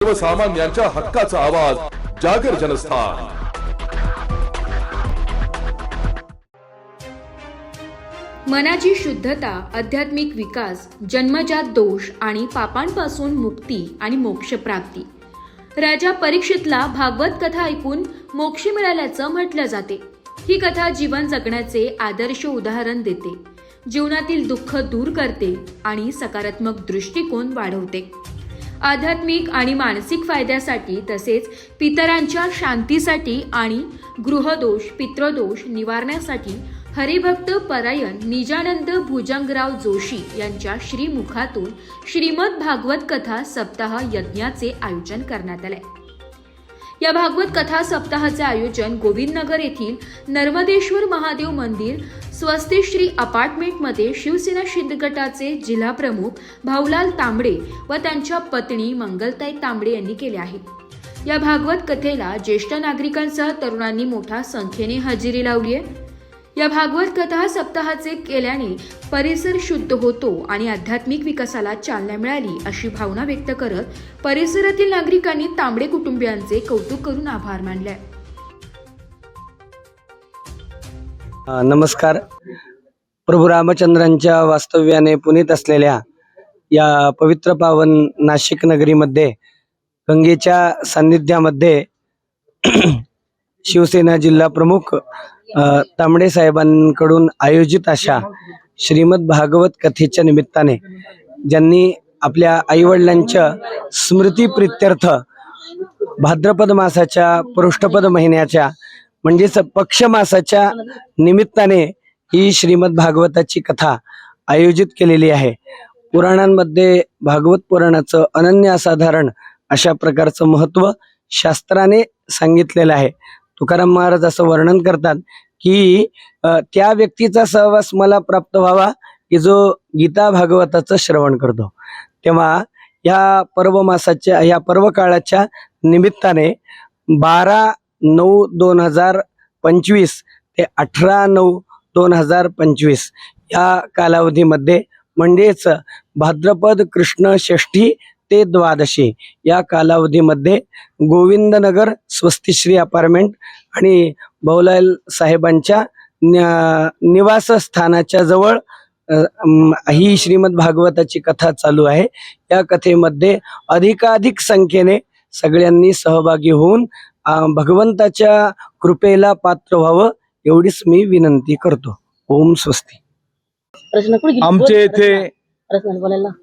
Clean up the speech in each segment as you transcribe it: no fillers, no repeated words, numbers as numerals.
सर्वसामान्यांच्या हक्काचा आवाज जागर जनस्थान। मनाची शुद्धता, आध्यात्मिक विकास, जन्मजात दोष आणि पापांपासून मुक्ती आणि मोक्ष प्राप्ती। राजा परीक्षितला भागवत कथा ऐकून मोक्ष मिळाल्याचं म्हटलं जाते। ही कथा जीवन जगण्याचे आदर्श उदाहरण देते, जीवनातील दुःख दूर करते आणि सकारात्मक दृष्टिकोन वाढवते। आध्यात्मिक आणि मानसिक फायद्यासाठी तसेच पितरांच्या शांतीसाठी आणि गृहदोष, पितृदोष निवारण्यासाठी हरिभक्त परायण निजानंद भुजंगराव जोशी यांच्या श्रीमुखातून श्रीमद भागवत कथा सप्ताह यज्ञाचे आयोजन करण्यात आले। या भागवत कथा सप्ताहाचे आयोजन गोविंदनगर येथील नर्मदेश्वर महादेव मंदिर स्वस्तिश्री अपार्टमेंटमध्ये शिवसेना शिंदे गटाचे जिल्हा प्रमुख भाऊलाल तांबडे व त्यांच्या पत्नी मंगलताई तांबडे यांनी केले आहे। या भागवत कथेला ज्येष्ठ नागरिकांसह तरुणांनी मोठ्या संख्येने हजेरी लावली आहे। या भागवत कथा सप्ताहाचे केल्याने परिसर शुद्ध होतो आणि आध्यात्मिक विकासाला चालना मिळाली अशी भावना व्यक्त करत परिसरातील नागरिकांनी तांबडे कुटुंबियांचे कौतुक करून आभार मानले। नमस्कार। प्रभू रामचंद्रांच्या वास्तव्याने पुनीत असलेल्या या पवित्र पावन नाशिक नगरीमध्ये गंगेच्या सान्निध्यामध्ये शिवसेना जिल्हा प्रमुख तांबडे साहेबांकडून आयोजित अशा श्रीमद भागवत कथेच्या निमित्ताने ज्यांनी आपल्या आईवडिलांच्या स्मृतीप्रित्यर्थ भाद्रपद मासाच्या पृष्ठपद महिन्याच्या म्हणजेच पक्ष मासाच्या निमित्ताने ही श्रीमद भागवताची कथा आयोजित केलेली आहे। पुराणांमध्ये भागवत पुराणाचं अनन्य असाधारण अशा प्रकारचं महत्त्व शास्त्राने सांगितलेलं आहे। तुकाराम महाराज असं वर्णन करतात की त्या व्यक्तीचा सहवास मला प्राप्त व्हावा की जो गीता भागवताचं श्रवण करतो। तेव्हा या पर्व मासाच्या या पर्व काळाच्या निमित्ताने 12/9/2025 ते 18/9/2025 या कालावधीमध्ये म्हणजेच भाद्रपद कृष्ण षष्ठी ते द्वादशी या कालावधीमध्ये गोविंदनगर स्वस्तिश्री अपार्टमेंट आणि भाऊलाल साहेबांच्या निवासस्थानाच्या जवळ ही श्रीमद भागवताची कथा चालू आहे। या कथेमध्ये अधिकाधिक संख्येने सगळ्यांनी सहभागी होऊन भगवंताच्या कृपेला पात्र व्हावं एवढीच मी विनंती करतो। ओम स्वस्ती। आमच्या इथे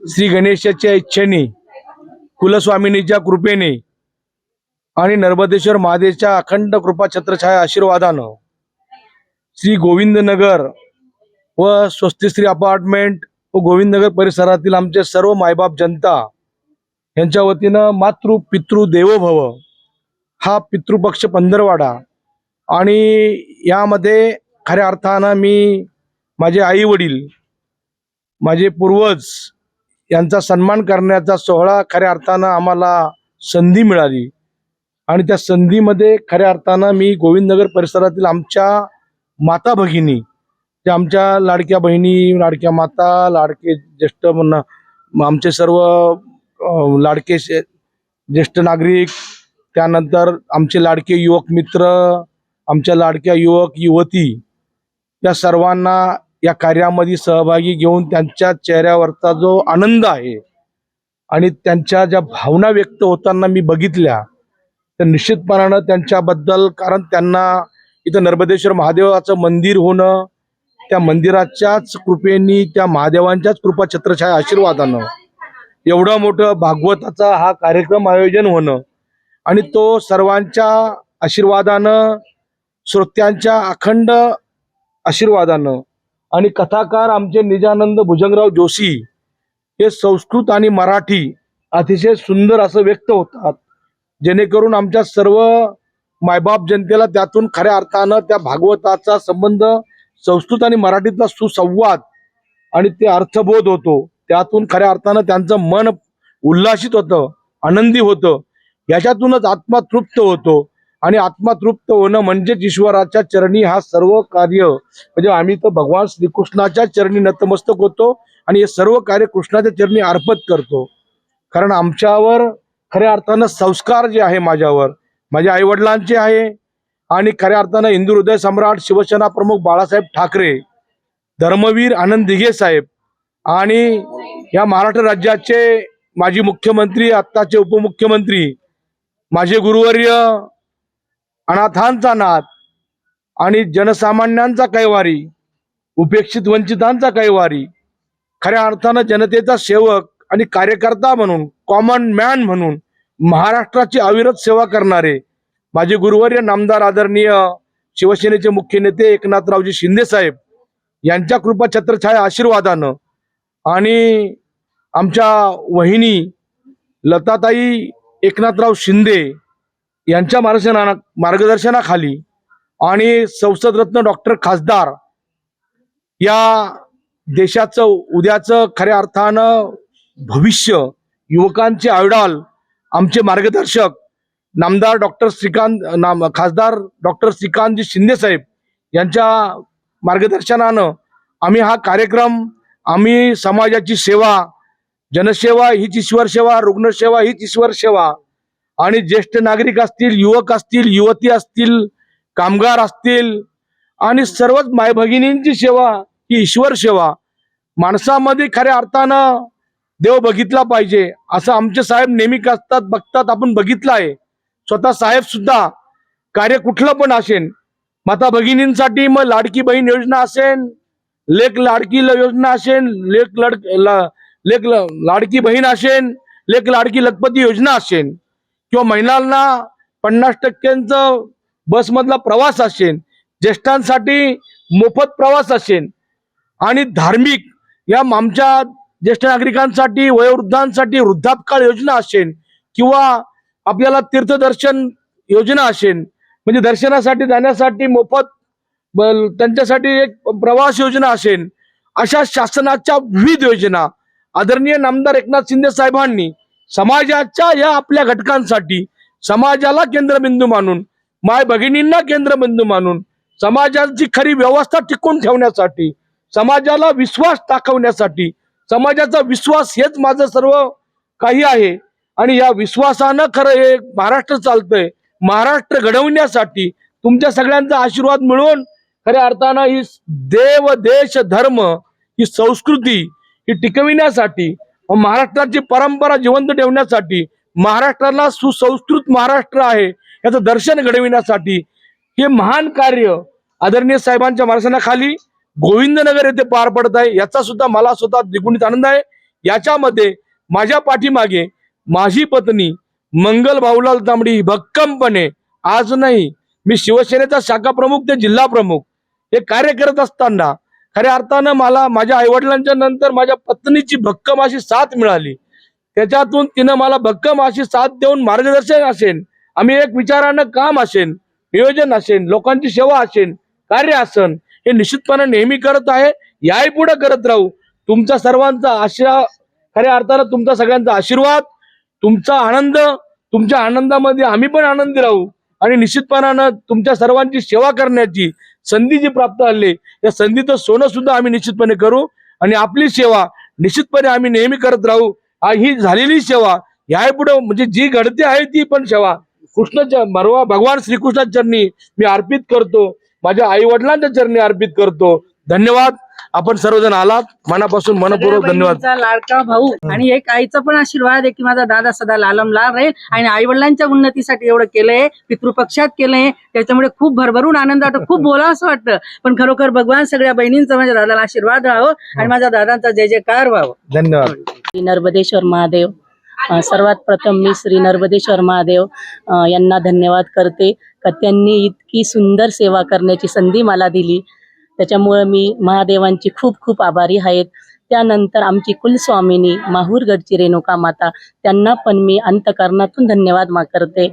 श्री गणेशाच्या इच्छेने, कुलस्वामिनीच्या कृपेने आणि नर्मदेश्वर महादेवच्या अखंड कृपा छत्रछाया आशीर्वादानं श्री गोविंदनगर व स्वस्तिश्री अपार्टमेंट व गोविंदनगर परिसरातील आमचे सर्व मायबाप जनता यांच्या वतीनं मातृ पितृ देवो भव हा पितृपक्ष पंधरवाडा आणि यामध्ये खऱ्या अर्थानं मी माझे आई वडील, माझे पूर्वज यांचा सन्मान करण्याचा सोहळा खऱ्या अर्थानं आम्हाला संधी मिळाली आणि त्या संधीमध्ये खऱ्या अर्थानं मी गोविंदनगर परिसरातील आमच्या माता भगिनी, त्या आमच्या लाडक्या बहिणी, लाडक्या माता, लाडके ज्येष्ठ आमचे सर्व लाडके ज्येष्ठ नागरिक, त्यानंतर आमचे लाडके युवक मित्र, आमच्या लाडक्या युवक युवती, या सर्वांना या कार्यामध्ये सहभागी घेऊन त्यांच्या चेहऱ्यावरचा जो आनंद आहे आणि त्यांच्या ज्या भावना व्यक्त होताना मी बघितल्या, तर निश्चितपणानं त्यांच्याबद्दल, कारण त्यांना इथं नर्मदेश्वर महादेवाचं मंदिर होणं, त्या मंदिराच्याच कृपेनी, त्या महादेवांच्याच कृपा छत्रछाया आशीर्वादानं एवढं मोठं भागवताचा हा कार्यक्रम आयोजन होणं आणि तो सर्वांच्या आशीर्वादानं, श्रोत्यांच्या अखंड आशीर्वादानं आणि कथाकार आमचे निजानंद भुजंगराव जोशी हे संस्कृत आणि मराठी अतिशय सुंदर असं व्यक्त होतात, जेणेकरून आमच्या सर्व मायबाप जनतेला त्यातून खऱ्या अर्थानं त्या भागवताचा संबंध, संस्कृत आणि मराठीतला सुसंवाद आणि ते अर्थबोध होतो। त्यातून खऱ्या अर्थानं त्यांचं मन उल्हासित होतं, आनंदी होतं, याच्यातूनच आत्मा तृप्त होतो आणि आत्मा तृप्त होणं म्हणजेच ईश्वराच्या चरणी हा सर्व कार्य, म्हणजे आम्ही तर भगवान श्रीकृष्णाच्या चरणी नतमस्तक होतो आणि हे सर्व कार्य कृष्णाच्या चरणी अर्पण करतो। कारण आमच्यावर खऱ्या अर्थानं संस्कार जे आहे माझ्यावर माझ्या आईवडिलांचे आहे आणि खऱ्या अर्थानं हिंदू हृदय सम्राट शिवसेना प्रमुख बाळासाहेब ठाकरे, धर्मवीर आनंद दिघे साहेब आणि या महाराष्ट्र राज्याचे माजी मुख्यमंत्री, आत्ताचे उपमुख्यमंत्री, माझे गुरुवर्य, अनाथांचा नाथ आणि जनसामान्यांचा कैवारी, उपेक्षित वंचितांचा कैवारी, खऱ्या अर्थानं जनतेचा सेवक आणि कार्यकर्ता म्हणून, कॉमन मॅन म्हणून महाराष्ट्राची अविरत सेवा करणारे माझे गुरुवर्य नामदार आदरणीय शिवसेनेचे मुख्य नेते एकनाथरावजी शिंदे साहेब यांच्या कृपा छत्रछाया आशीर्वादानं आणि आमच्या वहिनी लताताई एकनाथराव शिंदे यांच्या मार्गदर्शनाखाली आणि संसदरत्न डॉक्टर खासदार या देशाचं उद्याचं खऱ्या अर्थानं भविष्य, युवकांचे आयडॉल, आमचे मार्गदर्शक नामदार खासदार डॉक्टर श्रीकांतजी शिंदे साहेब यांच्या मार्गदर्शनानं आम्ही हा कार्यक्रम, आम्ही समाजाची सेवा, जनसेवा हीच ईश्वर सेवा, रुग्णसेवा हीच ईश्वर सेवा आणि ज्येष्ठ नागरिक असतील, युवक असतील, युवती असतील, कामगार असतील आणि सर्वच माय भगिनींची सेवा ही ईश्वर सेवा. माणसामध्ये खऱ्या अर्थानं देव बघितला पाहिजे असं आमचे साहेब नेहमी बघतात. आपण बघितलं आहे. स्वतः साहेब सुद्धा कार्य कुठलं पण असेल, माता भगिनींसाठी मग लाडकी बहीण योजना असेल, लेक लाडकी योजना असेल, लेक लाडकी बहीण असेल, लेक लाडकी लखपती योजना असेल किंवा महिलांना 50% बसमधला प्रवास असेल, ज्येष्ठांसाठी मोफत प्रवास असेल आणि धार्मिक या आमच्या ज्येष्ठ नागरिकांसाठी, वयोवृद्धांसाठी वृद्धापकाळ योजना असेल किंवा आपल्याला तीर्थदर्शन योजना असेल, म्हणजे दर्शनासाठी जाण्यासाठी मोफत त्यांच्यासाठी एक प्रवास योजना असेल, अशा शासनाच्या विविध योजना आदरणीय नामदार एकनाथ शिंदे साहेबांनी समाजाच्या या आपल्या घटकांसाठी समाजाला केंद्रबिंदू मानून, माय भगिनींना केंद्रबिंदू मानून समाजाची खरी व्यवस्था टिकवून ठेवण्यासाठी, समाजाला विश्वास दाखवण्यासाठी, समाजाचा विश्वास हेच माझं सर्व काही आहे आणि या विश्वासानं खरं हे महाराष्ट्र चालतंय. महाराष्ट्र घडवण्यासाठी तुमच्या सगळ्यांचा आशीर्वाद मिळवून खऱ्या अर्थानं ही देव, देश, धर्म, ही संस्कृती ही टिकविण्यासाठी, महाराष्ट्राची परंपरा जिवंत ठेवण्यासाठी, महाराष्ट्राला सुसंस्कृत महाराष्ट्र आहे याचं दर्शन घडविण्यासाठी हे महान कार्य आदरणीय साहेबांच्या मार्गदर्शनाखाली गोविंदनगर येथे पार पडत आहे. याचा सुद्धा मला स्वतः द्विगुणित आनंद आहे. याच्यामध्ये माझ्या पाठीमागे माझी पत्नी मंगल भाऊलाल तांबडी भक्कमपणे, आज नाही मी शिवसेनेचा शाखा प्रमुख ते जिल्हा प्रमुख हे कार्य करत असताना खऱ्या अर्थानं मला माझ्या आईवडिलांच्या नंतर माझ्या पत्नीची भक्कम अशी साथ मिळाली. त्याच्यातून तिनं मला भक्कम अशी साथ देऊन मार्गदर्शन असेल, आम्ही एक विचारानं काम असेल, नियोजन असेल, लोकांची सेवा असेल, कार्य असेल, हे निश्चितपणे नेहमी करत आहे, याही पुढे करत राहू. तुमचा सर्वांचा आशा, खऱ्या अर्थानं तुमचा सगळ्यांचा आशीर्वाद, तुमचा आनंद, तुमच्या आनंदामध्ये आम्ही पण आनंदी राहू आणि निश्चितपणानं तुमच्या सर्वांची सेवा करण्याची संधी जी प्राप्त झाली या संधीचं सोनं सुद्धा आम्ही निश्चितपणे करू आणि आपली सेवा निश्चितपणे आम्ही नेहमी करत राहू. ही झालेली सेवा याही पुढे म्हणजे जी घडते आहे ती पण सेवा कृष्णाच्या भगवान श्रीकृष्णाच्या चरणी मी अर्पित करतो, माझ्या आई वडिलांच्या चरणी अर्पित करतो. धन्यवाद. आपण सर्वजण आलात, मनापासून मनपूर्वक धन्यवाद. लाडका भाऊ आणि एक आईचा पण आशीर्वाद आहे की माझा दादा सदा लालमला राहील आणि आई वडिलांच्या उन्नतीसाठी एवढं केलंय, पितृपक्षात केलंय, त्याच्यामुळे खूप भरभरून आनंद वाटतो. खूप बोला असं वाटतं, पण खरोखर भगवान सगळ्या बहिणींचा माझ्या दादाला आशीर्वाद राहावं आणि माझ्या दादांचा जय जयकार व्हावं. धन्यवाद. श्री नर्मदेश्वर महादेव, सर्वात प्रथम मी श्री नर्मदेश्वर महादेव यांना धन्यवाद करते का त्यांनी इतकी सुंदर सेवा करण्याची संधी मला दिली. त्याच्यामुळे मी महादेवांची खूप खूप आभारी आहेत. त्यानंतर आमची कुलस्वामिनी माहूरगडची रेणुका माता, त्यांना पण मी अंतकरणातून धन्यवाद करते.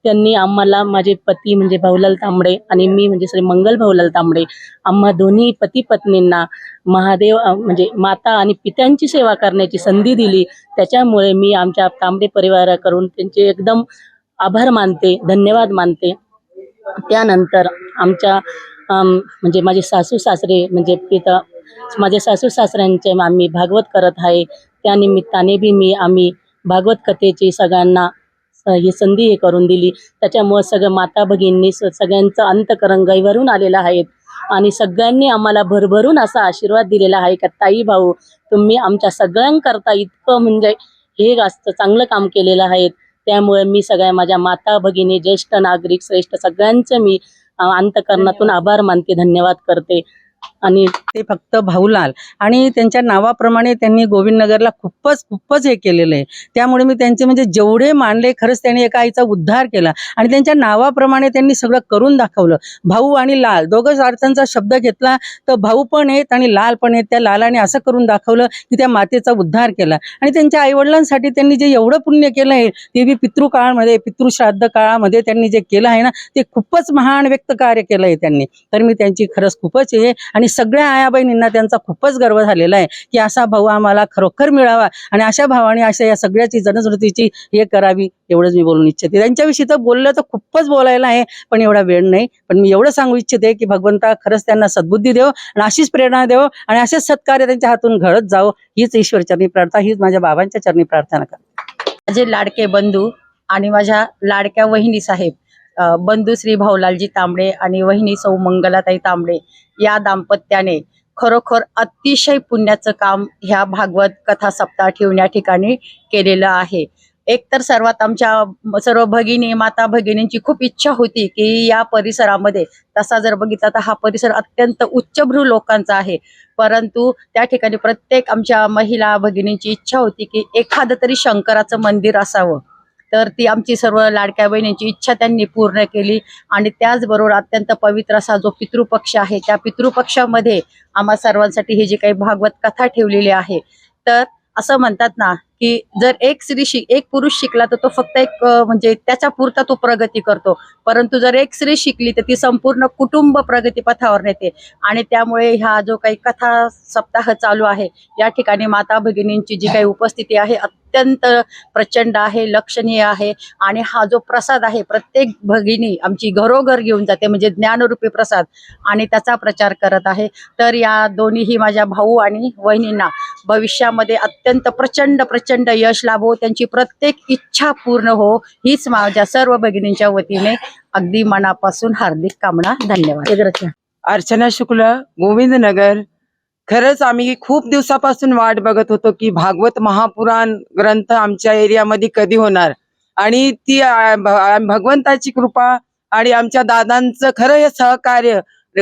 त्यांनी आम्हाला, माझे पती म्हणजे भाऊलाल तांबडे आणि मी म्हणजे श्री मंगल भाऊलाल तांबडे, आम्हा दोन्ही पती पत्नींना महादेव म्हणजे माता आणि पित्यांची सेवा करण्याची संधी दिली. त्याच्यामुळे मी आमच्या तांबडे परिवाराकडून त्यांचे एकदम आभार मानते, धन्यवाद मानते. त्यानंतर आमच्या म्हणजे माझे सासू सासरे म्हणजे माझे सासू सासऱ्यांचे आम्ही भागवत करत आहे. त्या निमित्ताने बी आम्ही भागवत कथेची सगळ्यांना ही संधी हे करून दिली. त्याच्यामुळे सगळं माता भगिनींनी सगळ्यांचं अंतकरण गैवारून आलेलं आहे आणि सगळ्यांनी आम्हाला भरभरून असा आशीर्वाद दिलेला आहे का ताई भाऊ तुम्ही आमच्या सगळ्यांकरता इतकं म्हणजे हे जास्त चांगलं काम केलेलं आहे. त्यामुळे मी सगळ्या माझ्या माता भगिनी ज्येष्ठ नागरिक श्रेष्ठ सगळ्यांचं मी अंतकरणातून आभार मानते, धन्यवाद करते. आणि ते फक्त भाऊलाल आणि त्यांच्या नावाप्रमाणे त्यांनी गोविंदनगरला खूपच हे केलेलं आहे. त्यामुळे मी त्यांचे म्हणजे जेवढे मानले खरंच त्यांनी एका आईचा उद्धार केला आणि त्यांच्या नावाप्रमाणे त्यांनी सगळं करून दाखवलं. भाऊ आणि लाल दोघंच अर्थांचा शब्द घेतला तर भाऊ पण आहेत आणि लाल पण आहेत. त्या लालाने असं करून दाखवलं की त्या मातेचा उद्धार केला आणि त्यांच्या आईवडिलांसाठी त्यांनी जे एवढं पुण्य केलं आहे ते बी पितृकाळामध्ये पितृश्राद्ध काळामध्ये त्यांनी जे केलं आहे ना ते खूपच महान व्यक्त कार्य केलं आहे त्यांनी. तर मी त्यांची खरंच खूपच हे आणि सगळ्या आया बहिणींना त्यांचा खूपच गर्व झालेला आहे की असा भाऊ आम्हाला खरोखर मिळावा आणि अशा भावाने अशा या सगळ्याची जनजागृतीची हे करावी एवढंच मी बोलू इच्छिते. त्यांच्याविषयी तर बोललं तर खूपच बोलायला आहे पण एवढा वेळ नाही. पण मी एवढं सांगू इच्छिते की भगवंता खरंच त्यांना सद्बुद्धी देव आणि अशीच प्रेरणा देव आणि असेच सत्कार्य त्यांच्या हातून घडत जावं हीच ईश्वरचरणी प्रार्थना, हीच माझ्या बाबांच्या चरणी प्रार्थना करते. माझे लाडके बंधू आणि माझ्या लाडक्या वहिनी साहेब बंधू श्री भाऊलालजी तांबडे आणि वहिनी सौ मंगलाताई तांबडे या दाम्पत्याने खरोखर अतिशय पुण्याचं काम ह्या भागवत कथा सप्ताह ठेवण्या ठिकाणी केलेलं आहे. एकतर सर्वात आमच्या सर्व भगिनी माता भगिनींची खूप इच्छा होती की या परिसरामध्ये, तसा जर बघितला तर हा परिसर अत्यंत उच्चभ्रू लोकांचा आहे, परंतु त्या ठिकाणी प्रत्येक आमच्या महिला भगिनींची इच्छा होती की एखादं तरी शंकराचं मंदिर असावं. तर ती आमची सर्व लाडक्या बहिणींची इच्छा त्यांनी पूर्ण केली आणि त्याचबरोबर अत्यंत पवित्र असा जो पितृपक्ष आहे त्या पितृपक्षामध्ये आम्हा सर्वांसाठी ही जी काही भागवत कथा ठेवलेली आहे. तर असं म्हणतात ना की जर एक पुरुष शिकला तर तो फक्त एक म्हणजे त्याच्या पुरता तो प्रगती करतो, परंतु जर एक स्त्री शिकली तर ती संपूर्ण कुटुंब प्रगतीपथावर नेते. आणि त्यामुळे हा जो काही कथा सप्ताह चालू आहे या ठिकाणी माता भगिनींची जी काही उपस्थिती आहे अत्यंत प्रचंड आहे, लक्षणीय आहे. आणि हा जो प्रसाद आहे प्रत्येक भगिनी आमची घरोघर घेऊन जाते म्हणजे ज्ञानरूपी प्रसाद आणि त्याचा प्रचार करत आहे. तर या दोन्हीही माझ्या भाऊ आणि वहिनींना भविष्यामध्ये अत्यंत प्रचंड यश लाभो, त्यांची प्रत्येक इच्छा पूर्ण हो, हीच माझ्या सर्व भगिनींच्या वतीने अगदी मनापासून हार्दिक कामना. धन्यवाद. अर्चना शुक्ल, गोविंदनगर. खरंच आम्ही खूप दिवसापासून वाट बघत होतो की भागवत महापुराण ग्रंथ आमच्या एरियामध्ये कधी होणार आणि ती भगवंताची कृपा आणि आमच्या दादांचं खरं हे सहकार्य.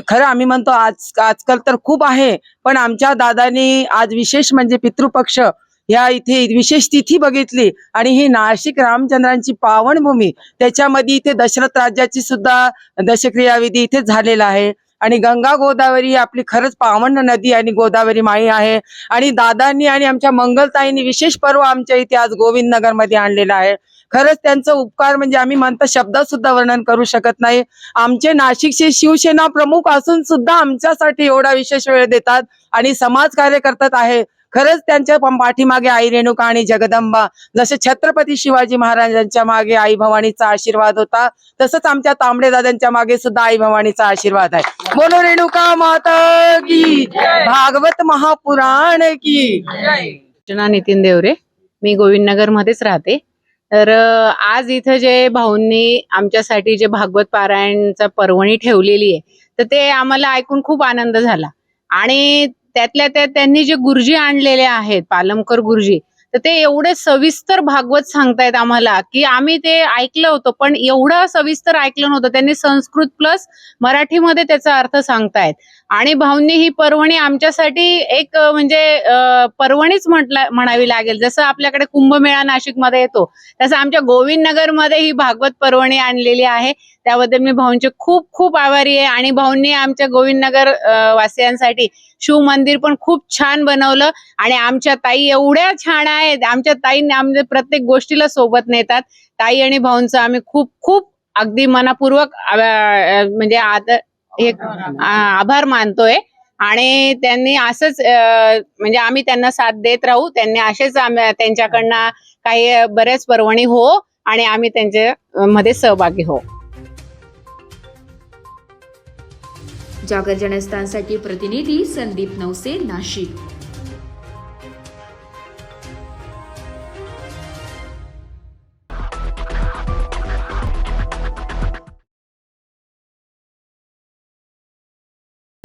खरं आम्ही म्हणतो आजकाल तर खूप आहे, पण आमच्या दादांनी आज विशेष म्हणजे पितृपक्ष या इथे विशेष तिथी बघितली आणि ही नाशिक रामचंद्रांची पावनभूमी, त्याच्यामध्ये इथे दशरथ राज्याची सुद्धा दशक्रियाविधी इथे झालेला आहे. आणि गंगा गोदावरी ही आपली खरंच पावन नदी आणि गोदावरी माई आहे. आणि दादांनी आणि आमच्या मंगलताईंनी विशेष पर्व आमच्या इथे आज गोविंदनगर मध्ये आणलेला आहे. खरंच त्यांचं उपकार म्हणजे आम्ही म्हणतो शब्दात सुद्धा वर्णन करू शकत नाही. आमचे नाशिकचे शिवसेना प्रमुख असून सुद्धा आमच्यासाठी एवढा विशेष वेळ देतात आणि समाज कार्य करतात आहे. खरंच त्यांच्या पाठीमागे आई रेणुका आणि जगदंबा, जसे छत्रपती शिवाजी महाराजांच्या मागे आई भवानीचा आशीर्वाद होता तसंच आमच्या तांबडे दादांच्या मागे सुद्धा आई भवानीचा आशीर्वाद आहे. बोलो रेणुका माता की, भागवत महापुराण की. अर्चना नितीन देवरे, मी गोविंदनगर मध्येच राहते. तर आज इथं जे भाऊंनी आमच्यासाठी जे भागवत पारायणचा पर्वणी ठेवलेली आहे तर ते आम्हाला ऐकून खूप आनंद झाला. आणि त्यातल्या त्यात त्यांनी जे गुरुजी आणलेले आहेत पालमकर गुरुजी, तर ते एवढे सविस्तर भागवत सांगतायत आम्हाला की आम्ही ते ऐकलं होतं पण एवढं सविस्तर ऐकलं नव्हतं. त्यांनी संस्कृत प्लस मराठीमध्ये त्याचा अर्थ सांगतायत. आणि भाऊंनी ही पर्वणी आमच्यासाठी एक म्हणजे पर्वणीच म्हणावी लागेल. जसं आपल्याकडे कुंभमेळा नाशिकमध्ये येतो तसं आमच्या गोविंदनगरमध्ये ही भागवत पर्वणी आणलेली आहे. त्याबद्दल मी भाऊंचे खूप खूप आभारी आहे. आणि भाऊंनी आमच्या गोविंदनगर वासियांसाठी शिव मंदिर पण खूप छान बनवलं. आणि आमच्या ताई एवढ्या छान आहेत, आमच्या ताईंनी आमच्या प्रत्येक गोष्टीला सोबत नेतात. ताई आणि भाऊंचं आम्ही खूप खूप अगदी मनापूर्वक म्हणजे आभार मानतोय. आणि त्यांनी असंच म्हणजे आम्ही त्यांना साथ देत राहू. त्यांनी असेच त्यांच्याकडनं काही बऱ्याच पर्वणी हो आणि आम्ही त्यांच्या मध्ये सहभागी हो. जागर जनस्थानसाठी प्रतिनिधी संदीप नवसे, नाशिक.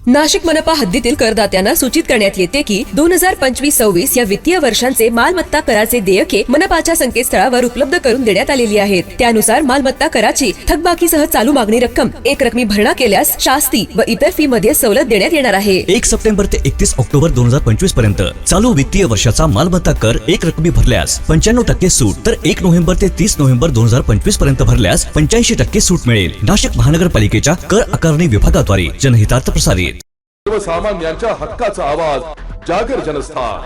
नाशिक मनपा हद्दीतील करदात्यांना सूचित करण्यात येते की 2025-26 या वित्तीय वर्षांचे मालमत्ता कराचे देयके मनपाच्या संकेतस्थळावर उपलब्ध करून देण्यात आलेली आहेत. त्यानुसार मालमत्ता कराची थकबाकीसह चालू मागणी रक्कम एक रकमी भरणा केल्यास शास्ती व इतर फी मध्ये सवलत देण्यात येणार आहे. 1 सप्टेंबर ते 31 ऑक्टोबर 2025 पर्यंत चालू वित्तीय वर्षाचा मालमत्ता कर एक रकमी भरल्यास 95% सूट, तर 1 नोव्हेंबर ते 30 नोव्हेंबर 2025 पर्यंत भरल्यास 85% सूट मिळेल. नाशिक महानगरपालिकेच्या कर आकारणी विभागाद्वारे जनहितार्थ प्रसारित. सर्वसामान्यांच्या हक्काचा आवाज जागर जनस्थान.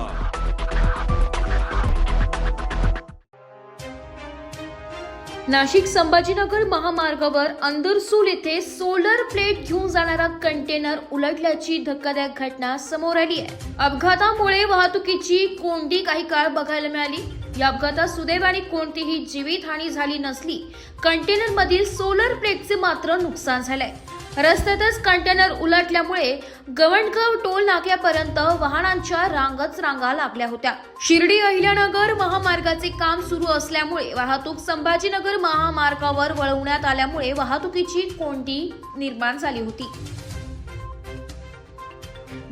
नाशिक संभाजीनगर महामार्गावर अंदरसूल येथे सोलर प्लेट घेऊन जाणारा कंटेनर उलटल्याची धक्कादायक घटना समोर आली आहे. अपघातामुळे वाहतुकीची कोंडी काही काळ बघायला मिळाली. या अपघातात सुदैवाने कोणतीही जीवितहानी झाली नसली. कंटेनर मधील सोलर प्लेटचे मात्र नुकसान झालंय. रस्त्यातच कंटेनर उलटल्यामुळे गवंडगाव टोल नाक्यापर्यंत वाहनांच्या रांगा लागल्या होत्या. शिर्डी अहिल्यानगर महामार्गाचे काम सुरू असल्यामुळे वाहतूक संभाजीनगर महामार्गावर वळवण्यात आल्यामुळे वाहतुकीची कोंडी निर्माण झाली होती.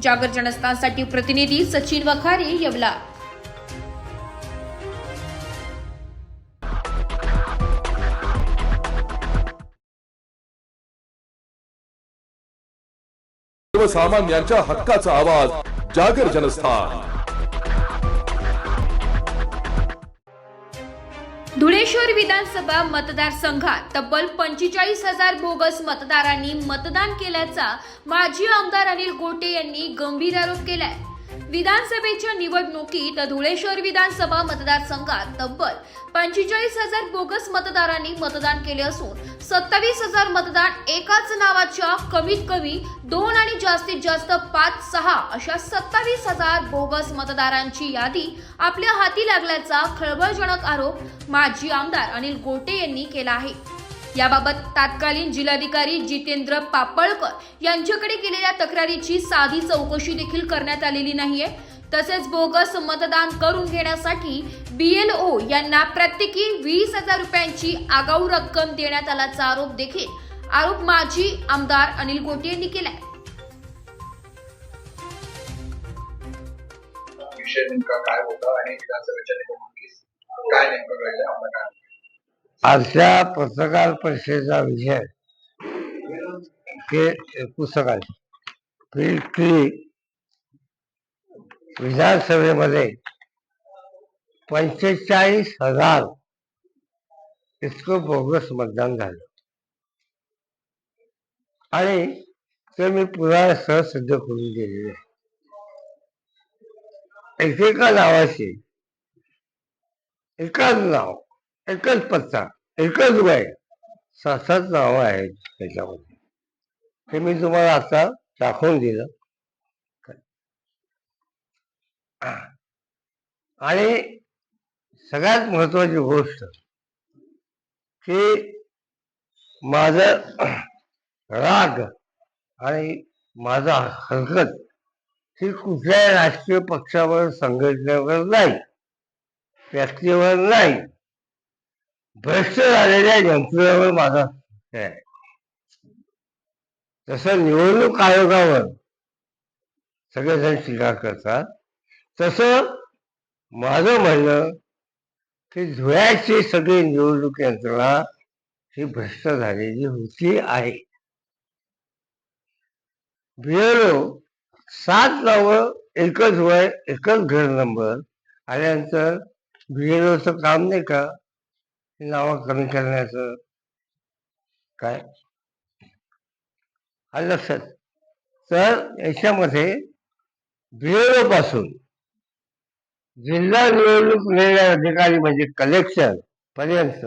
जागर जनस्थानसाठी प्रतिनिधी सचिन वखारे, येवला. सर्वसामान्यांच्या हक्काचा आवाज जागर जनस्थान. धुळे शहर विधानसभा मतदारसंघात तब्बल 45,000 बोगस मतदारांनी मतदान केल्याचा माजी आमदार अनिल गोटे यांनी गंभीर आरोप केलाय. विधानसभेच्या निवडणुकीत धुळे शहर विधानसभा मतदारसंघात तब्बल 45,000 बोगस मतदारांनी मतदान केले असून 27,000 मतदान एकाच नावाच्या कमीत कमी 2 आणि जास्तीत जास्त 5-6 अशा 27,000 बोगस मतदारांची यादी आपल्या हाती लागल्याचा खळबळजनक आरोप माजी आमदार अनिल गोटे यांनी केला आहे. याबाबत तात्कालीन जिल्हाधिकारी जितेंद्र पापळकर यांच्याकडे केलेल्या तक्रारीची साधी चौकशी देखील करण्यात आलेली नाहीये. तसेच बोगस मतदान करून घेण्यासाठी BLO यांना प्रत्येकी 20,000 रुपयांची आगाऊ रक्कम देण्यात आल्याचा आरोप माजी आमदार अनिल गोटे यांनी केलाय. विषय नेमका काय होता आणि विधानसभेच्या निवडणुकीत काय नेमकं घडलं आम्हाला काय? आजच्या पत्रकार परिषदेचा विषय पुस्तकात विधानसभेमध्ये 45,000 इतकं बोगस मतदान झालं आणि ते मी पुराव्यासह सिद्ध करून दिलेले आहे. एकेका नावाशी एकच नाव, एकच पत्ता, एकच वय, 7 नावं आहेत त्याच्यामध्ये. हे मी तुम्हाला आता दाखवून दिलं. आणि सगळ्यात महत्वाची गोष्ट की माझं राग आणि माझा हरकत ही कुठल्याही राजकीय पक्षावर, संघटनेवर नाही, व्यक्तीवर नाही, भ्रष्ट झालेल्या यंत्रणेवर माझा आहे. जसं निवडणूक आयोगावर सगळेजण टीका करतात, तसं माझं म्हणणं की धुळ्याची सगळी निवडणूक यंत्रणा ही भ्रष्ट झालेली होती आहे. BLO 7 नावं, एकच वय, एकच घर नंबर आल्यानंतर BLOचं काम नाही का नावं कमी करण्याचं? काय आलं लक्षात? तर याच्यामध्ये BLO पासून जिल्हा निवडणूक निर्णय अधिकारी म्हणजे कलेक्शन पर्यंत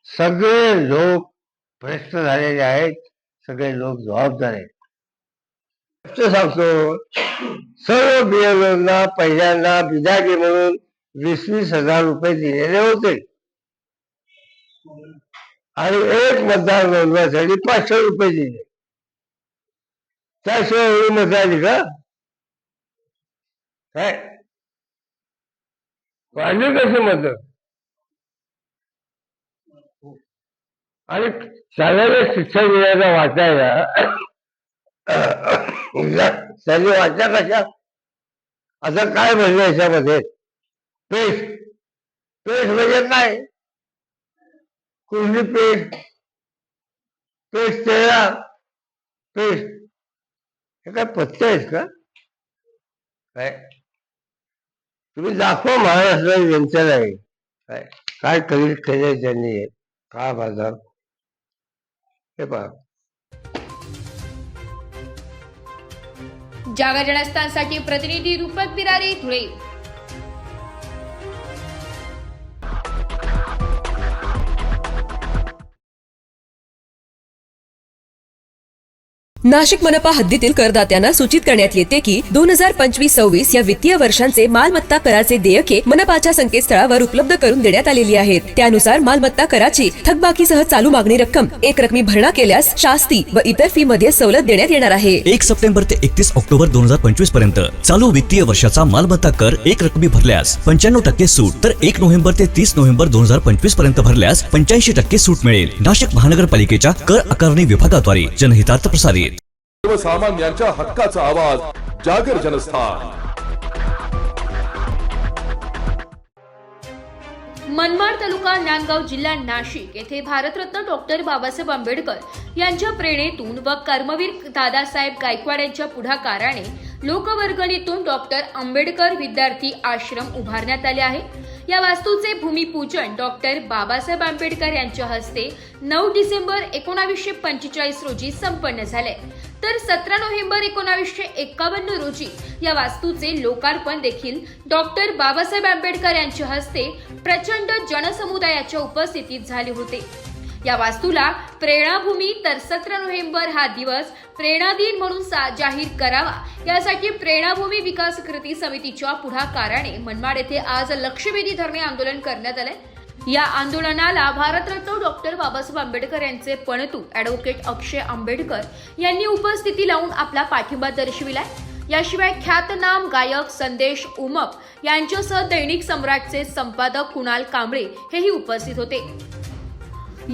सगळे लोक भ्रष्ट झालेले आहेत, सगळे लोक जबाबदार आहेत. सांगतो, सर्व BLOना पहिल्यांदा बिदागी म्हणून 20,000 रुपये दिलेले होते आणि एक मतदार नोंदवासाठी 500 रुपये दिले. त्याशिवाय एवढी मतं आली का? काय वाढली कशी मत? आणि शालेय शिक्षण विभागाचा वाटायला त्यांनी वाटल्या कशा आता काय म्हणलं याच्यामध्ये पेस्ट पेस्ट म्हणजे काय कुठली पेस्ट पेस्ट तेरा पेस्ट हे काय पथ्य आहेत का काय तुम्ही दाखवा महाराष्ट्राची जनतेला काय काय करील केले त्यांनी काय बाजार हे पहा. जागर जनस्थानसाठी प्रतिनिधी रूपक बिरारी, धुळे. नाशिक मनपा हद्दीतील करदात्यांना सूचित करण्यात येते की 2025-26 या वित्तीय वर्षांचे मालमत्ता कराचे देयके मनपाच्या संकेतस्थळावर उपलब्ध करून देण्यात आलेली आहेत. त्यानुसार मालमत्ता कराची थकबाकीसह चालू मागणी रक्कम एक रकमी भरणा केल्यास शास्ती व इतर फी मध्ये सवलत देण्यात येणार आहे. 1 सप्टेंबर ते 31 ऑक्टोबर 2025 पर्यंत चालू वित्तीय वर्षाचा मालमत्ता कर एक रकमी भरल्यास 95% सूट तर 1 नोव्हेंबर ते 30 नोव्हेंबर 2025 पर्यंत भरल्यास 85% सूट मिळेल. नाशिक महानगरपालिकेच्या कर आकारणी विभागाद्वारे जनहितार्थ प्रसारित. सर्वसामान्यांच्या हक्काचा आवाज जागर जनस्थान. मनमाड तालुका नांदगाव जिल्हा नाशिक येथे भारतरत्न डॉक्टर बाबासाहेब आंबेडकर यांच्या प्रेरणेतून व कर्मवीर दादासाहेब गायकवाड यांच्या पुढाकाराने लोकवर्गणीतून डॉक्टर आंबेडकर विद्यार्थी आश्रम उभारण्यात आले आहे. या वास्तूचे भूमिपूजन डॉक्टर बाबासाहेब आंबेडकर यांच्या हस्ते 9 डिसेंबर 1945 रोजी संपन्न झाले, तर 17 नोव्हेंबर 1951 रोजी या वास्तूचे लोकार्पण देखील डॉक्टर बाबासाहेब आंबेडकर यांच्या हस्ते प्रचंड जनसमुदायाच्या उपस्थितीत झाले होते. या वास्तूला प्रेरणाभूमी तर 17 नोव्हेंबर हा दिवस प्रेरणा दिन म्हणून जाहीर करावा यासाठी प्रेरणाभूमी विकास कृती समितीच्या पुढाकाराने मनमाड येथे आज लक्षवेधी धरणे आंदोलन करण्यात आले. या आंदोलनाला भारतरत्न डॉक्टर बाबासाहेब आंबेडकर यांचे पणतू ॲडव्होकेट अक्षय आंबेडकर यांनी उपस्थिती लावून आपला पाठिंबा दर्शविलाय. याशिवाय ख्यातनाम गायक संदेश उमप यांच्यासह दैनिक सम्राटचे संपादक कुणाल कांबळे हेही उपस्थित होते.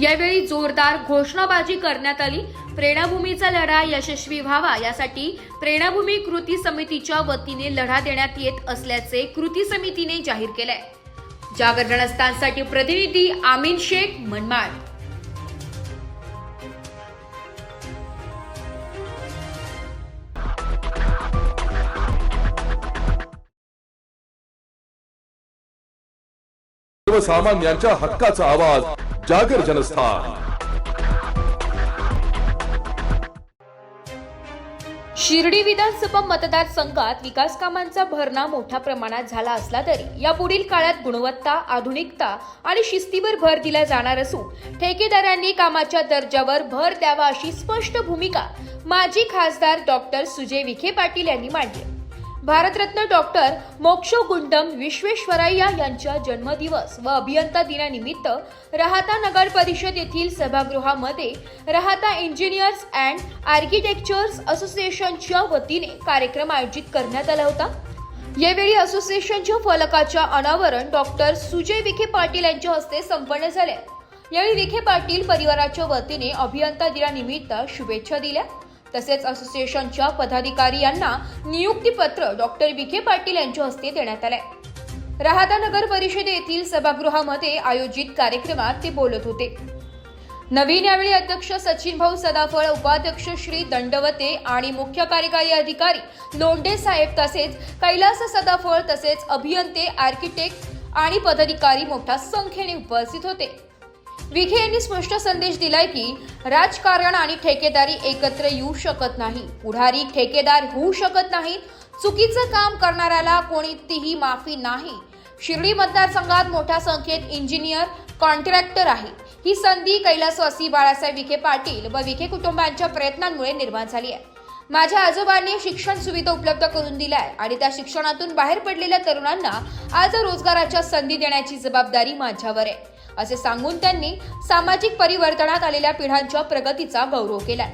यावेळी जोरदार घोषणाबाजी करण्यात आली. प्रेरणाभूमीचा लढा यशस्वी व्हावा यासाठी प्रेरणाभूमी कृती समितीच्या वतीने लढा देण्यात येत असल्याचे कृती समितीने जाहीर केले. जागर जनस्थानसाठी प्रतिनिधी आमीन शेख, मनमाड. सर्वसामान्यांच्या हक्काचा आवाज जागर जनस्थान. शिर्डी विधानसभा मतदारसंघात विकास कामांचा भरणा मोठ्या प्रमाणात झाला असला तरी यापुढील काळात गुणवत्ता, आधुनिकता आणि शिस्तीवर भर दिला जाणार असून ठेकेदारांनी कामाच्या दर्जावर भर द्यावा अशी स्पष्ट भूमिका माजी खासदार डॉक्टर सुजय विखे पाटील यांनी मांडली. भारतरत्न डॉक्टर मोक्षगुंडम विश्वेश्वरय्या यांच्या जन्मदिवस व अभियंता दिनानिमित्त राहाता नगर परिषद येथील सभागृहामध्ये राहाता इंजिनियर्स अँड आर्किटेक्चर्स असोसिएशनच्या वतीने कार्यक्रम आयोजित करण्यात आला होता. यावेळी असोसिएशनच्या फलकाच्या अनावरण डॉक्टर सुजय विखे पाटील यांच्या हस्ते संपन्न झाले. यावेळी विखे पाटील परिवाराच्या वतीने अभियंता दिनानिमित्त शुभेच्छा दिल्या. तसेच असोसिएशनच्या पदाधिकारी यांना नियुक्तीपत्र डॉक्टर विखे पाटील यांच्या हस्ते देण्यात आले. राहाता नगर परिषद येथील सभागृहामध्ये आयोजित कार्यक्रमात ते बोलत होते. नवीन यावेळी अध्यक्ष सचिन भाऊ सदाफळ, उपाध्यक्ष श्री दंडवते आणि मुख्य कार्यकारी अधिकारी लोंढे साहेब तसेच कैलास सदाफळ तसेच अभियंते, आर्किटेक्ट आणि पदाधिकारी मोठ्या संख्येने उपस्थित होते. विखे यांनी स्पष्ट संदेश दिलाय की राजकारण आणि ठेकेदारी एकत्र येऊ शकत नाही. पुढारी ठेकेदार होऊ शकत नाही. चुकीचं काम करणाऱ्याला कोणतीही माफी नाही. शिर्डी मतदारसंघात मोठ्या संख्येत इंजिनियर, कॉन्ट्रॅक्टर आहे. ही संधी कैलासवासी बाळासाहेब विखे पाटील व विखे कुटुंबांच्या प्रयत्नांमुळे निर्माण झाली आहे. माझ्या आजोबांनी शिक्षण सुविधा उपलब्ध करून दिल्या आणि त्या शिक्षणातून बाहेर पडलेल्या तरुणांना आज रोजगाराच्या संधी देण्याची जबाबदारी माझ्यावर आहे असे सांगून त्यांनी सामाजिक परिवर्तनात आलेल्या पिढ्यांच्या प्रगतीचा गौरव केला.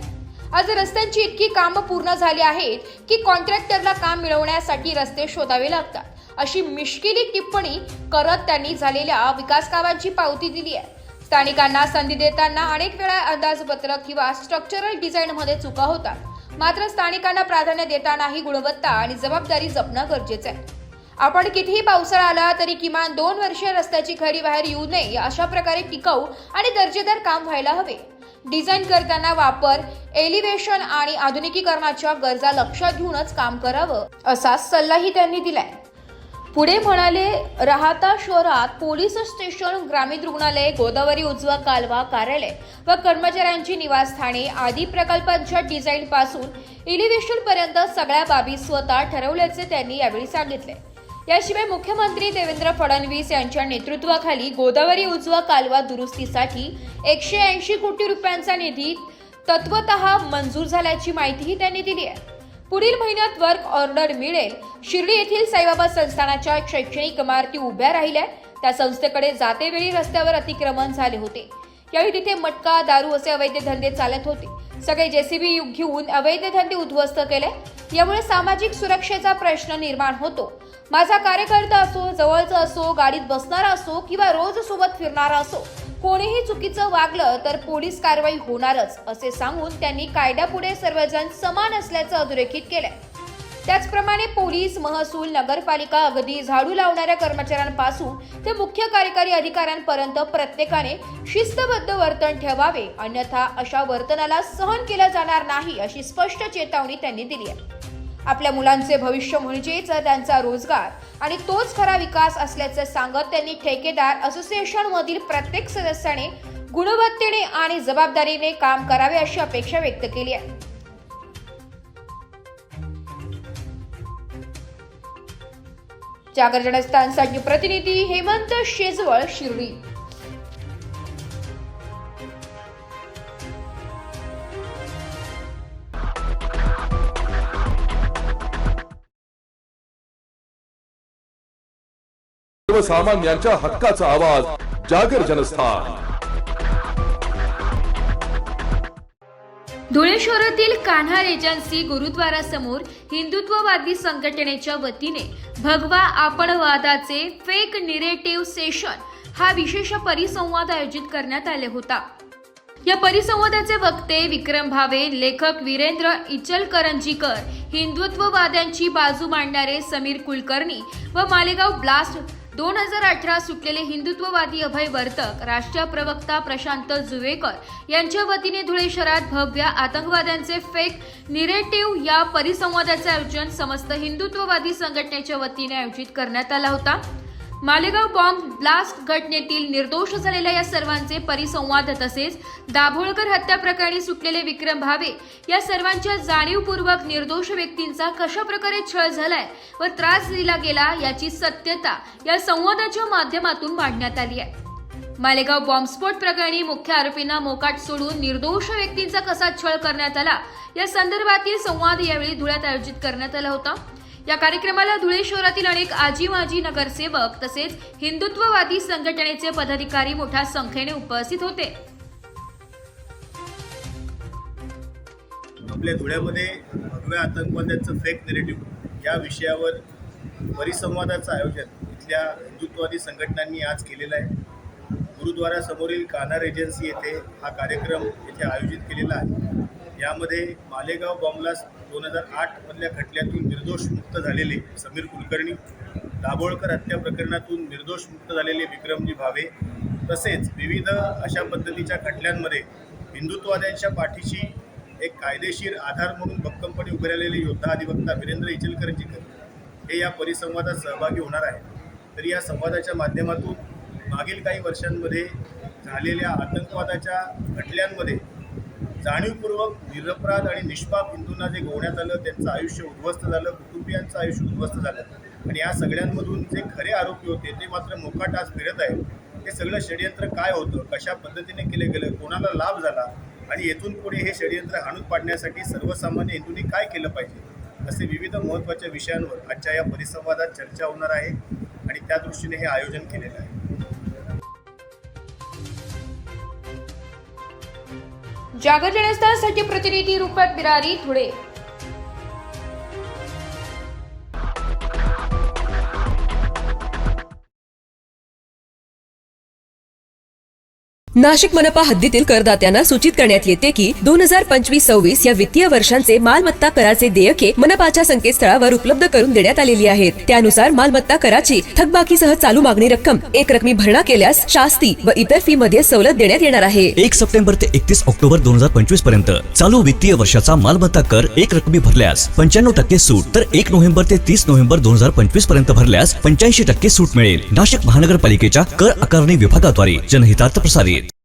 आज रस्त्यांची इतकी कामं पूर्ण झाली आहेत की कॉन्ट्रॅक्टरला काम मिळवण्यासाठी रस्ते शोधावे लागतात अशी मिश्किली टिप्पणी करत त्यांनी झालेल्या विकास कामांची पावती दिली आहे. स्थानिकांना संधी देताना अनेक वेळा अंदाजपत्रक किंवा स्ट्रक्चरल डिझाईनमध्ये चुका होतात. मात्र स्थानिकांना प्राधान्य देतानाही गुणवत्ता आणि जबाबदारी जपणं गरजेचं आहे. आपण कितीही पावसाळा आला तरी किमान 2 वर्षे रस्त्याची खडी बाहेर येऊ नये अशा प्रकारे टिकाऊ आणि दर्जेदार काम व्हायला हवे. डिझाईन करताना वापर, एलिव्हेशन आणि आधुनिकीकरणाच्या गरजा लक्षात घेऊनच काम करावं असा सल्लाही त्यांनी दिलाय. पुढे म्हणाले, राहता शहरात पोलीस स्टेशन, ग्रामीण रुग्णालय, गोदावरी उजवा कालवा कार्यालय व कर्मचाऱ्यांची निवासस्थाने आदी प्रकल्पांच्या डिझाईन पासून एलिव्हेशन पर्यंत सगळ्या बाबी स्वतः ठरवल्याचे त्यांनी यावेळी सांगितले. याशिवाय मुख्यमंत्री देवेंद्र फडणवीस यांच्या नेतृत्वाखाली गोदावरी उजवा कालवा दुरुस्तीसाठी 180 कोटी रुपयांचा निधी तत्वतः मंजूर झाल्याची माहितीही त्यांनी दिली आहे. पुढील महिन्यात वर्क ऑर्डर मिळेल. शिर्डी येथील साईबाबा संस्थानाच्या शैक्षणिक इमारती उभ्या राहिल्या. त्या संस्थेकडे जातेवेळी रस्त्यावर अतिक्रमण झाले होते. यावेळी तिथे मटका, दारू असे अवैध धंदे चालत होते. सगळे जेसीबी घेऊन अवैध धंदे उद्ध्वस्त केले. यामुळे सामाजिक सुरक्षेचा प्रश्न निर्माण होतो. माझा कार्यकर्ता असो, जवळचा असो, गाडीत बसणारा असो किंवा रोज सोबत फिरणारा असो, कोणीही चुकीचं वागलं तर पोलीस कारवाई होणारच असे सांगून त्यांनी कायद्यापुढे सर्वजण समान असल्याचं अधोरेखित केलंय. त्याचप्रमाणे पोलीस, महसूल, नगरपालिका अगदी झाडू लावणाऱ्या कर्मचाऱ्यांपासून ते मुख्य कार्यकारी अधिकाऱ्यांपर्यंत प्रत्येकाने शिस्तबद्ध वर्तन ठेवावे, अन्यथा अशा वर्तनाला सहन केलं जाणार नाही अशी स्पष्ट चेतावणी त्यांनी दिली आहे. आपल्या मुलांचे भविष्य म्हणजेच त्यांचा रोजगार आणि तोच खरा विकास असल्याचे सांगत त्यांनी ठेकेदार असोसिएशन मधील प्रत्येक सदस्याने गुणवत्तेने आणि जबाबदारीने काम करावे अशी अपेक्षा व्यक्त केली आहे. जागर जनस्थानसाठी प्रतिनिधी हेमंत शेजवळ, शिर्डी. सर्वसामान्यांच्या हक्काचा आवाज, जागर जनस्थान. धुळे शहरातील कान्हा एजन्सी गुरुद्वारासमोर हिंदुत्ववादी संघटनेच्या वतीने भगवा आपणवादाचे फेक निरेटिव्ह सेशन हा विशेष परिसंवाद आयोजित करण्यात आले होता. या परिसंवादाचे वक्ते विक्रम भावे, लेखक वीरेंद्र इचलकरंजीकर, हिंदुत्ववाद्यांची बाजू मांडणारे समीर कुलकर्णी व मालेगाव ब्लास्ट 2018 सुटलेले हिंदुत्ववादी अभय वर्तक, राष्ट्रीय प्रवक्ता प्रशांत जुवेकर यांच्या वतीने धुळे शहरात भव्य आतंकवाद्यांचे फेक निरेटिव्ह या परिसंवादाचे आयोजन समस्त हिंदुत्ववादी संघटनेच्या वतीने आयोजित करण्यात आला होता. मालेगाव बॉम्ब ब्लास्ट घटनेतील निर्दोष झालेल्या या सर्वांचे परिसंवाद तसेच दाभोळकर हत्या प्रकरणी सुटलेले विक्रम भावे या सर्वांच्या जाणीवपूर्वक निर्दोष व्यक्तींचा कशा प्रकारे छळ झालाय व त्रास दिला गेला याची सत्यता या संवादाच्या माध्यमातून मांडण्यात आली आहे. मालेगाव बॉम्बस्फोट प्रकरणी मुख्य आरोपींना मोकाट सोडून निर्दोष व्यक्तींचा कसा छळ करण्यात आला या संदर्भातील संवाद यावेळी धुळ्यात आयोजित करण्यात आला होता. या कार्यक्रमाला धुळे शहरातील अनेक आजी माजी नगरसेवक तसेच हिंदुत्ववादी संघटनेचे पदाधिकारी मोठ्या संख्येने उपस्थित होते. आपल्या धुळ्यामध्ये भगव्या आतंकवाद्यांचं फेक नेरेटिव्ह या विषयावर परिसंवादाचं आयोजन इथल्या हिंदुत्ववादी संघटनांनी आज केलेलं आहे. गुरुद्वारासमोरील कान्हा एजन्सी येथे हा कार्यक्रम येथे आयोजित केलेला आहे. यामध्ये मालेगाव बॉम्बलास्ट 2008 मधल्या खटल्यातून निर्दोष मुक्त झालेले समीर कुलकर्णी, दाभोळकर हत्या प्रकरणातून निर्दोष मुक्त झालेले विक्रमजी भावे तसेच विविध अशा पद्धतीच्या खटल्यांमध्ये हिंदुत्ववाद्यांच्या पाठीशी एक कायदेशीर आधार म्हणून भक्कमपणे उभे राहिलेले योद्धा अधिवक्ता वीरेंद्र इचलकरंजीकर हे या परिसंवादात सहभागी होणार आहे. तर या संवादाच्या माध्यमातून मागील काही वर्षांमध्ये झालेल्या आतंकवादाच्या खटल्यांमध्ये जाणीवपूर्वक निरपराध आणि निष्पाप हिंदूंना जे गोवण्यात आलं, त्यांचं आयुष्य उद्ध्वस्त झालं, कुटुंबियांचं आयुष्य उद्ध्वस्त झालं आणि या सगळ्यांमधून जे खरे आरोपी होते ते मात्र मोकाट आज फिरत आहेत. हे सगळं षडयंत्र काय होतं, कशा पद्धतीने केलं गेलं, कोणाला लाभ झाला आणि येथून पुढे हे षडयंत्र हाणून पाडण्यासाठी सर्वसामान्य हिंदूंनी काय केलं पाहिजे असे विविध महत्त्वाच्या विषयांवर आजच्या या परिसंवादात चर्चा होणार आहे आणि त्या दृष्टीने हे आयोजन केलेलं आहे. जागर जनस्थानसाठी प्रतिनिधी रूपक बिरारी, धुळे. नाशिक मनपा हद्दीतील करदात्यांना सूचित करण्यात येते की 2025-26 या वित्तीय वर्षांचे मालमत्ता कराचे देयके मनपाच्या संकेतस्थळावर उपलब्ध करून देण्यात आलेली आहेत. त्यानुसार मालमत्ता कराची थकबाकीसह चालू मागणी रक्कम एक रकमी भरणा केल्यास शास्ती व इतर फी मध्ये सवलत देण्यात येणार आहे. 1 सप्टेंबर ते 31 ऑक्टोबर 2025 पर्यंत चालू वित्तीय वर्षाचा मालमत्ता कर एक रकमी भरल्यास 95% सूट, तर 1 नोव्हेंबर ते 30 नोव्हेंबर 2025 पर्यंत भरल्यास 85% सूट मिळेल. नाशिक महानगरपालिकेच्या कर आकारणी विभागाद्वारे जनहितार्थ प्रसारित.